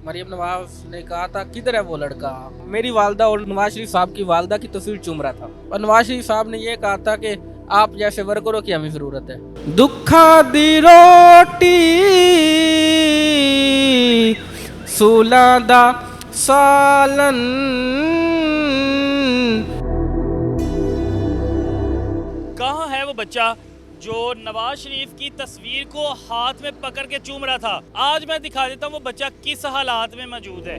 मरियम नवाज ने कहा था किधर है वो लड़का। मेरी वालदा और नवाज शरीफ साहब की वालदा की तस्वीर चूम रहा था और नवाज शरीफ साहब ने ये कहा था कि आप जैसे वर्करों की हमें जरूरत है। दुखा दी रोटी सूला दा सालन। कहाँ है वो बच्चा जो नवाज शरीफ की तस्वीर को हाथ में पकड़ के चूम रहा था। आज मैं दिखा देता हूँ वो बच्चा किस हालात में मौजूद है।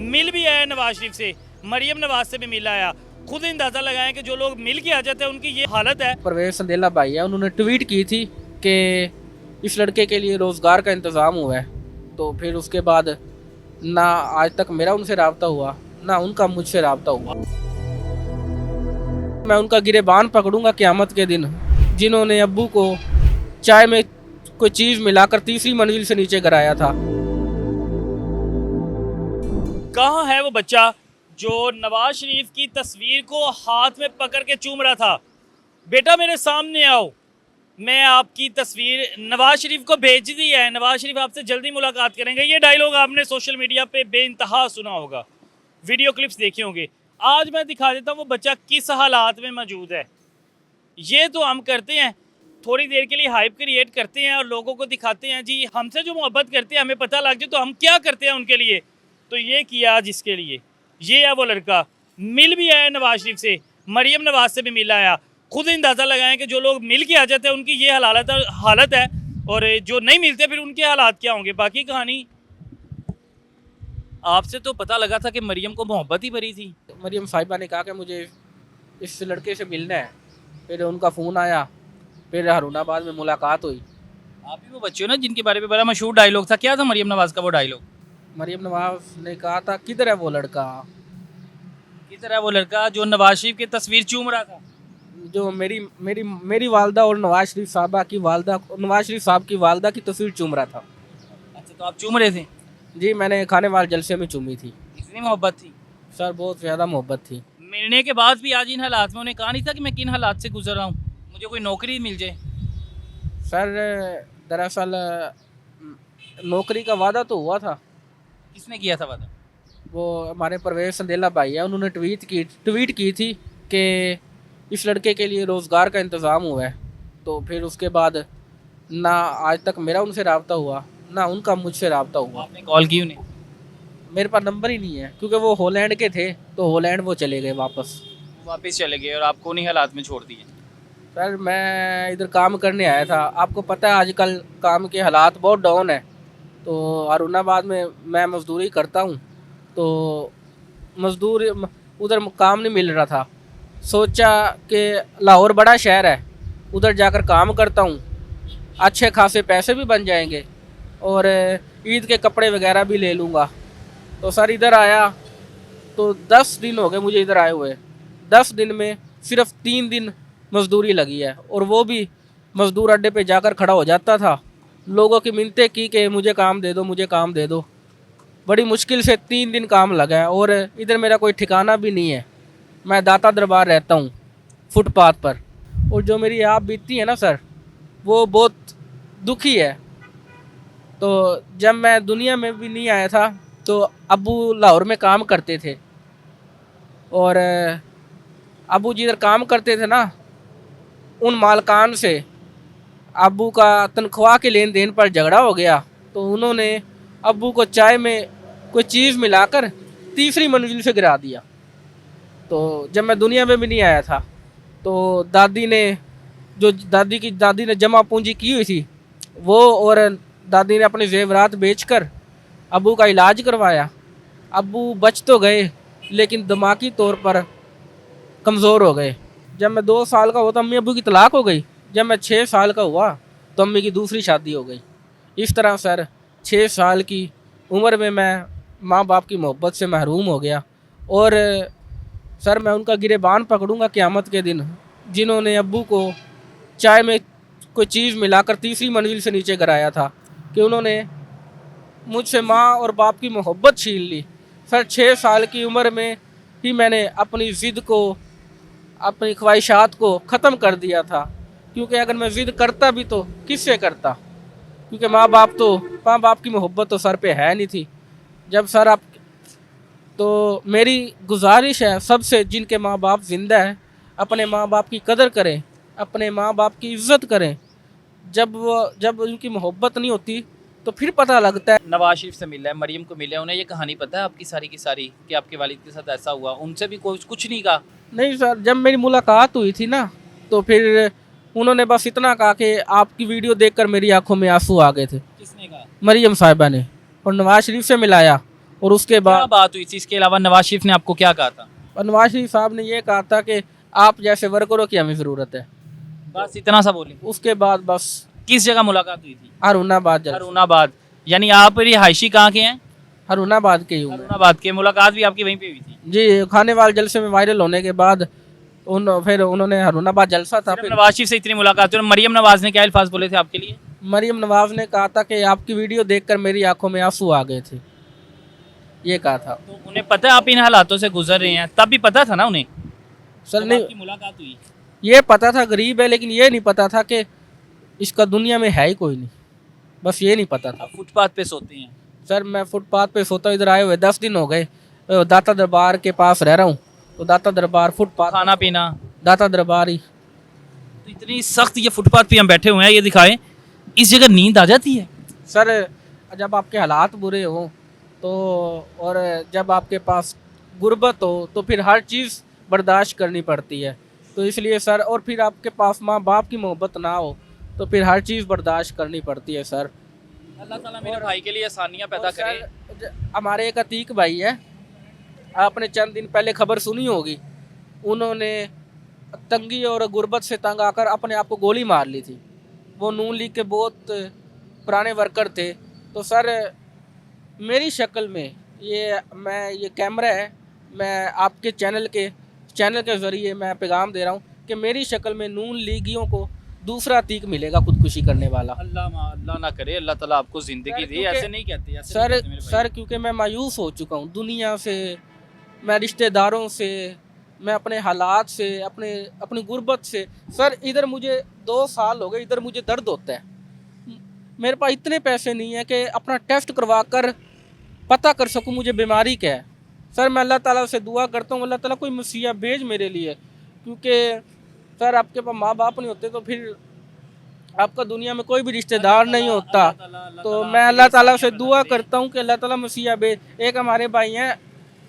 मिल भी आया नवाज शरीफ से, मरियम नवाज से भी मिल आया। खुद अंदाजा लगाएं कि जो लोग मिल के आ जाते हैं उनकी ये हालत है। परवेज संदेला भाई है, उन्होंने ट्वीट की थी कि इस लड़के के लिए रोजगार का इंतजाम हुआ है। तो फिर उसके बाद ना आज तक मेरा उनसे रब्ता हुआ ना उनका मुझसे रब्ता हुआ। मैं उनका गिरेबान पकड़ूंगा क़यामत के दिन, जिन्होंने अब्बू को चाय में कोई चीज़ मिलाकर तीसरी मंजिल से नीचे गिराया था। कहाँ है वो बच्चा जो नवाज शरीफ की तस्वीर को हाथ में पकड़ के चूम रहा था। बेटा मेरे सामने आओ, मैं आपकी तस्वीर नवाज शरीफ को भेज दी है। नवाज शरीफ आपसे जल्दी मुलाकात करेंगे। ये डायलॉग आपने सोशल मीडिया पे बेइंतहा सुना होगा, वीडियो क्लिप्स देखे होंगे। आज मैं दिखा देता हूँ वो बच्चा किस हालात में मौजूद है। ये तो हम करते हैं, थोड़ी देर के लिए हाइप क्रिएट करते हैं और लोगों को दिखाते हैं जी हमसे जो मोहब्बत करते हैं हमें पता लग जाए तो हम क्या करते हैं उनके लिए। तो ये किया जिसके लिए, ये है वो लड़का। मिल भी आया नवाज शरीफ से, मरियम नवाज से भी मिल आया। खुद अंदाज़ा लगाएं कि जो लोग मिल के आ जाते हैं उनकी ये हालत है और जो नहीं मिलते फिर उनके हालात क्या होंगे। बाकी कहानी आपसे तो पता लगा था कि मरियम को मोहब्बत ही भरी थी। मरियम साहिबा ने कहा कि मुझे इस लड़के से मिलना है। फिर उनका फ़ोन आया, फिर हारूनाबाद में मुलाकात हुई। आप ही वो बच्चे हो ना जिनके बारे में बड़ा मशहूर डायलॉग था, क्या था मरियम नवाज का वो डायलॉग? मरियम नवाज ने कहा था किधर है वो लड़का। किधर है वो लड़का जो नवाज शरीफ की तस्वीर चूम रहा था। जो मेरी मेरी मेरी वालदा और नवाज शरीफ साहब की वालदा की तस्वीर चूम रहा था। अच्छा, तो आप चूम रहे थे? जी, मैंने खाने वाले जलसे में चूमी थी। इतनी मोहब्बत थी सर, बहुत ज़्यादा मोहब्बत थी। मिलने के बाद भी आज इन हालात में उन्हें कहा नहीं था कि मैं किन हालात से गुजर रहा हूँ, मुझे कोई नौकरी मिल जाए? सर, दरअसल नौकरी का वादा तो हुआ था। किसने किया था वादा? वो हमारे परवेज संदेला भाई है, उन्होंने ट्वीट की थी कि इस लड़के के लिए रोज़गार का इंतज़ाम हुआ है। तो फिर उसके बाद ना आज तक मेरा उनसे रब्ता हुआ ना उनका मुझसे रब्ता हुआ। आपने कॉल की उन्हें? मेरे पास नंबर ही नहीं है, क्योंकि वो हॉलैंड के थे तो हॉलैंड वो चले गए वापस। वापस चले गए और आपको उन्हीं हालात में छोड़ दिए? सर, मैं इधर काम करने आया था। आपको पता है आजकल काम के हालात बहुत डाउन है। तो हारूनाबाद में मैं मज़दूरी करता हूँ, तो मज़दूर उधर काम नहीं मिल रहा था। सोचा कि लाहौर बड़ा शहर है, उधर जाकर काम करता हूँ, अच्छे खासे पैसे भी बन जाएंगे और ईद के कपड़े वगैरह भी ले लूँगा। तो सर इधर आया तो 10 दिन हो गए मुझे इधर आए हुए। 10 दिन में सिर्फ 3 दिन मजदूरी लगी है, और वो भी मजदूर अड्डे पे जाकर खड़ा हो जाता था, लोगों की मिन्नतें की कि मुझे काम दे दो, मुझे काम दे दो। बड़ी मुश्किल से 3 दिन काम लगा है, और इधर मेरा कोई ठिकाना भी नहीं है। मैं दाता दरबार रहता हूँ फुटपाथ पर, और जो मेरी आप बीतती है ना सर, वो बहुत दुखी है। तो जब मैं दुनिया में भी नहीं आया था तो अब्बू लाहौर में काम करते थे, और अब्बू जिधर काम करते थे ना, उन मालकान से अब्बू का तनख्वाह के लेन देन पर झगड़ा हो गया। तो उन्होंने अब्बू को चाय में कोई चीज़ मिलाकर तीसरी मंजिल से गिरा दिया। तो जब मैं दुनिया में भी नहीं आया था तो दादी ने जमा पूंजी की हुई थी वो, और दादी ने अपने जेवरात बेचकर अब्बू का इलाज करवाया। अब्बू बच तो गए लेकिन दिमागी तौर पर कमज़ोर हो गए। जब मैं 2 साल का हुआ तो अम्मी अब्बू की तलाक हो गई। जब मैं 6 साल का हुआ तो अम्मी की दूसरी शादी हो गई। इस तरह सर 6 साल की उम्र में मैं माँ बाप की मोहब्बत से महरूम हो गया। और सर, मैं उनका गिरेबान पकड़ूंगा क़यामत के दिन, जिन्होंने अब्बू को चाय में कोई चीज़ मिलाकर तीसरी मंजिल से नीचे गिराया था, कि उन्होंने मुझसे माँ और बाप की मोहब्बत छीन ली। सर, 6 साल की उम्र में ही मैंने अपनी ज़िद को, अपनी ख्वाहिशात को ख़त्म कर दिया था, क्योंकि अगर मैं ज़िद करता भी तो किससे करता, क्योंकि माँ बाप की मोहब्बत तो सर पे है नहीं थी। जब सर आप तो मेरी गुजारिश है सबसे, जिनके माँ बाप ज़िंदा है, अपने माँ बाप की कदर करें, अपने माँ बाप की इज़्ज़त करें। जब उनकी मोहब्बत नहीं होती तो फिर पता लगता है। नवाज शरीफ से मिला है, मरियम को मिला है, उन्हें ये कहानी पता है आपकी सारी की सारी कि आपके वालिद के साथ ऐसा हुआ? उनसे भी कुछ नहीं कहा? नहीं सर, जब मेरी मुलाकात हुई थी ना, तो फिर उन्होंने बस इतना कहा कि आपकी वीडियो देखकर मेरी आंखों में आंसू आ गए थे। किसने कहा? मरियम साहिबा ने। और नवाज शरीफ से मिलाया, और उसके क्या बाद बात हुई थी? इसके अलावा नवाज शरीफ ने आपको क्या कहा था? नवाज शरीफ साहब ने ये कहा था कि आप जैसे वर्करों की हमें ज़रूरत है। बस इतना सा बोले? उसके बाद बस किस जगह मुलाकात हुई थी? हारूनाबाद हरुणाबाद। यानी आप रिहायशी कहाँ के हैं? हारूनाबाद के ही हूँ मैं। हरुणाबाद के। मुलाकात भी आपकी वहीं पे हुई थी? जी, खाने वाले जलसे में वायरल होने के बाद फिर उन्होंने हारूनाबाद जलसा था। सिर्फ फिर नवाज शरीफ से इतनी मुलाकात हुई? और मरियम नवाज ने क्या अल्फाज बोले थे आपके लिए? मरियम नवाज ने कहा था कि आपकी वीडियो देखकर मेरी आंखों में आंसू आ गए थे, ये कहा था। तो उन्हें पता है आप इन हालातों से गुजर रहे हैं? तब भी पता था ना उन्हें सर जब नहीं, आपकी मुलाकात हुई? ये पता था गरीब है, लेकिन ये नहीं पता था कि इसका दुनिया में है ही कोई नहीं। बस ये नहीं पता था। आप फुटपाथ पे सोते हैं? सर मैं फुटपाथ पे सोता हूँ, इधर आए हुए 10 दिन हो गए। दाता दरबार के पास रह रहा हूँ, तो दाता दरबार फुटपाथ, खाना पीना? दाता दरबार ही। तो इतनी सख्त ये फुटपाथ पे हम बैठे हुए हैं, ये दिखाएं, इस जगह नींद आ जाती है? सर जब आपके हालात बुरे हो तो, और जब आपके पास गुर्बत हो, तो फिर हर चीज़ बर्दाश्त करनी पड़ती है। तो इसलिए सर, और फिर आपके पास माँ बाप की मोहब्बत ना हो तो फिर हर चीज़ बर्दाश्त करनी पड़ती है सर। अल्लाह ताला मेरे भाई के लिए आसानियाँ पैदा और करे। सर, हमारे एक अतीक भाई है, आपने चंद दिन पहले खबर सुनी होगी, उन्होंने तंगी और गुर्बत से तंग आकर अपने आप को गोली मार ली थी। वो नून लीग के बहुत पुराने वर्कर थे। तो सर मेरी शक्ल में ये कैमरा है, मैं आपके चैनल के ज़रिए मैं पैगाम दे रहा हूँ कि मेरी शक्ल में नून लीगियों को दूसरा अतीक मिलेगा खुदकुशी करने वाला। अल्लाह ना करे, अल्लाह ताला आपको ज़िंदगी दे। ऐसे नहीं कहते, ऐसे नहीं सर कहते मेरे भाई। सर क्योंकि मैं मायूस हो चुका हूँ दुनिया से, मैं रिश्तेदारों से, मैं अपने हालात से, अपनी गुर्बत से। सर इधर मुझे 2 साल हो गए, इधर मुझे दर्द होता है। मेरे पास इतने पैसे नहीं है कि अपना टेस्ट करवा कर पता कर सकूं मुझे बीमारी क्या है। सर मैं अल्लाह ताला से दुआ करता हूँ, अल्लाह ताला कोई मुसीबत भेज मेरे लिए, क्योंकि सर आपके पास माँ बाप नहीं होते तो फिर आपका दुनिया में कोई भी रिश्तेदार नहीं होता। तो मैं अल्लाह ताला से दुआ करता हूँ कि अल्लाह ताला मुसीबत भेज। एक हमारे भाई हैं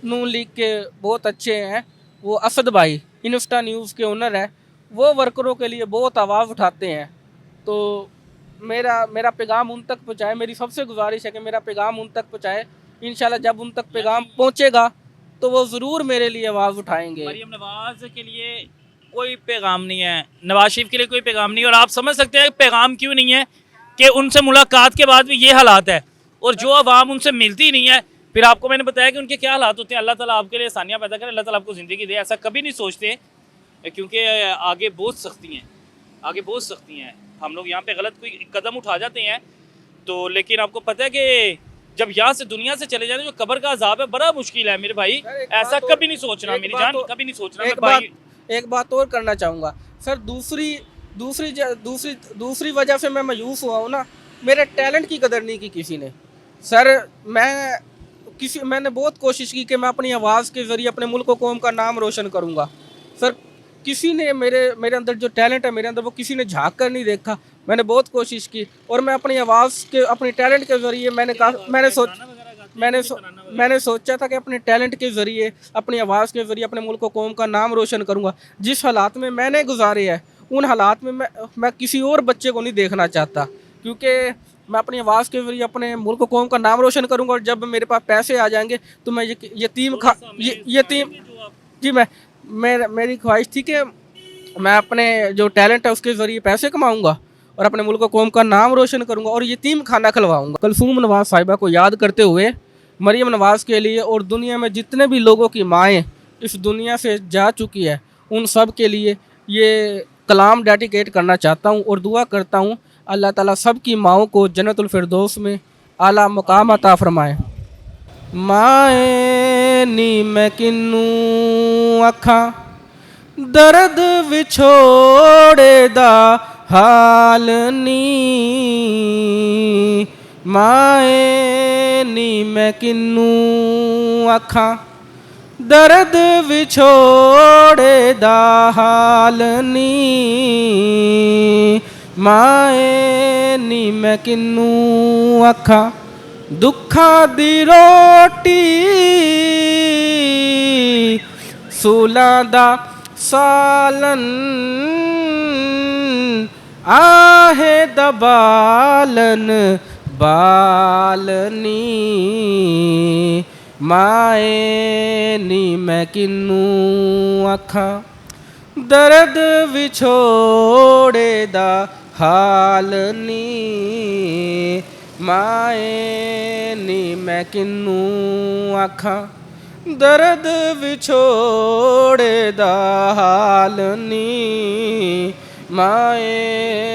नून लीग के, बहुत अच्छे हैं, वो असद भाई, इन्स्टा न्यूज़ के ओनर है, वो वर्करों के लिए बहुत आवाज़ उठाते हैं। तो मेरा पैगाम उन तक पहुँचाए, मेरी सबसे गुजारिश है कि मेरा पैगाम उन तक पहुँचाए। इंशाल्लाह जब उन तक पैगाम पहुँचेगा तो वो ज़रूर मेरे लिए आवाज़ उठाएंगे। मरियम नवाज के लिए कोई पैगाम नहीं है, नवाज शरीफ के लिए कोई पैगाम नहीं है। और आप समझ सकते हैं पैगाम क्यों नहीं है कि उनसे मुलाकात के बाद भी ये हालात है, और जो आवाम उनसे मिलती नहीं है। फिर आपको मैंने बताया कि उनके क्या हालात होते हैं। अल्लाह ताला आपके लिए आसानियाँ पैदा करे, अल्लाह ताला आपको ज़िंदगी दे। ऐसा कभी नहीं सोचते, क्योंकि आगे बहुत सख्ती हैं, आगे बहुत सख्ती हैं। हम लोग यहाँ पे गलत कोई कदम उठा जाते हैं तो, लेकिन आपको पता है कि जब यहाँ से दुनिया से चले जाने, जो कब्र का अजाब है बड़ा मुश्किल है मेरे भाई। ऐसा कभी नहीं सोचना मेरी जान, कभी नहीं सोचना मेरे भाई। एक बात और करना चाहूँगा सर, दूसरी वजह से मैं मायूस हुआ हूँ ना, मेरे टैलेंट की कदर नहीं की किसी ने। सर मैंने बहुत कोशिश की कि मैं अपनी आवाज़ के ज़रिए अपने मुल्क व कौम का नाम रोशन करूँगा। सर किसी ने मेरे अंदर जो टैलेंट है मेरे अंदर, वो किसी ने झाँक कर नहीं देखा। मैंने बहुत कोशिश की, और मैं अपनी आवाज़ के, अपनी टैलेंट के ज़रिए मैंने सोचा था कि अपने टैलेंट के ज़रिए, अपनी आवाज़ के ज़रिए अपने मुल्क व कौम का नाम रोशन करूँगा। जिस हालात में मैंने गुजारे हैं, उन हालात में मैं किसी और बच्चे को नहीं देखना चाहता, क्योंकि मैं अपनी आवाज़ के ज़रिए अपने मुल्क व कौम का नाम रोशन करूँगा। और जब मेरे पास पैसे आ जाएंगे तो मैं यतीम जी, मेरी ख्वाहिश थी कि मैं अपने जो टैलेंट है उसके ज़रिए पैसे कमाऊँगा और अपने मुल्क व कौम का नाम रोशन करूँगा और यतीम खाना खिलवाऊँगा। कुलसूम नवाज़ साहिबा को याद करते हुए मरियम नवाज़ के लिए और दुनिया में जितने भी लोगों की माएँ इस दुनिया से जा चुकी है, उन सब के लिए ये कलाम डेडिकेट करना चाहता हूँ और दुआ करता हूँ अल्लाह ताला सब की माओं को जन्नतुल फिरदौस में आला मुकाम अता फरमाए। माए नी मैं किन्नू अखा दर्द विछोड़े दा हाल नी माए नी मैं किन्नू आखां दर्द विछोड़े दा हाल नी माए नी मैं किन्नू आखां दुखां दी रोटी सूलां दा सालन आहे दबालन बालनी माए नी मैं किन्नू आखां दर्द विछोड़े दा हाल नी माए नी मैं किन्नू आखां दर्द विछोड़े दा हाल नी माए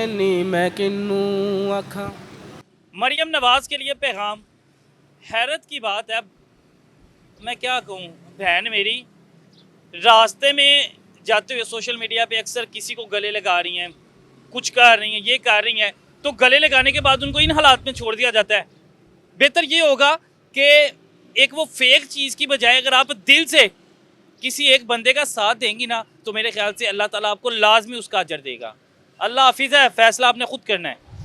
नी मैं किन्नू आखां। मरियम नवाज के लिए पैगाम। हैरत की बात है, मैं क्या कहूँ, बहन मेरी रास्ते में जाते हुए सोशल मीडिया पे अक्सर किसी को गले लगा रही हैं, कुछ कर रही हैं, ये कर रही हैं, तो गले लगाने के बाद उनको इन हालात में छोड़ दिया जाता है। बेहतर ये होगा कि एक वो फेक चीज़ की बजाय अगर आप दिल से किसी एक बंदे का साथ देंगी ना, तो मेरे ख्याल से अल्लाह ताला आपको लाजमी उसका अजर देगा। अल्लाह हाफिज़ है, फैसला आपने खुद करना है।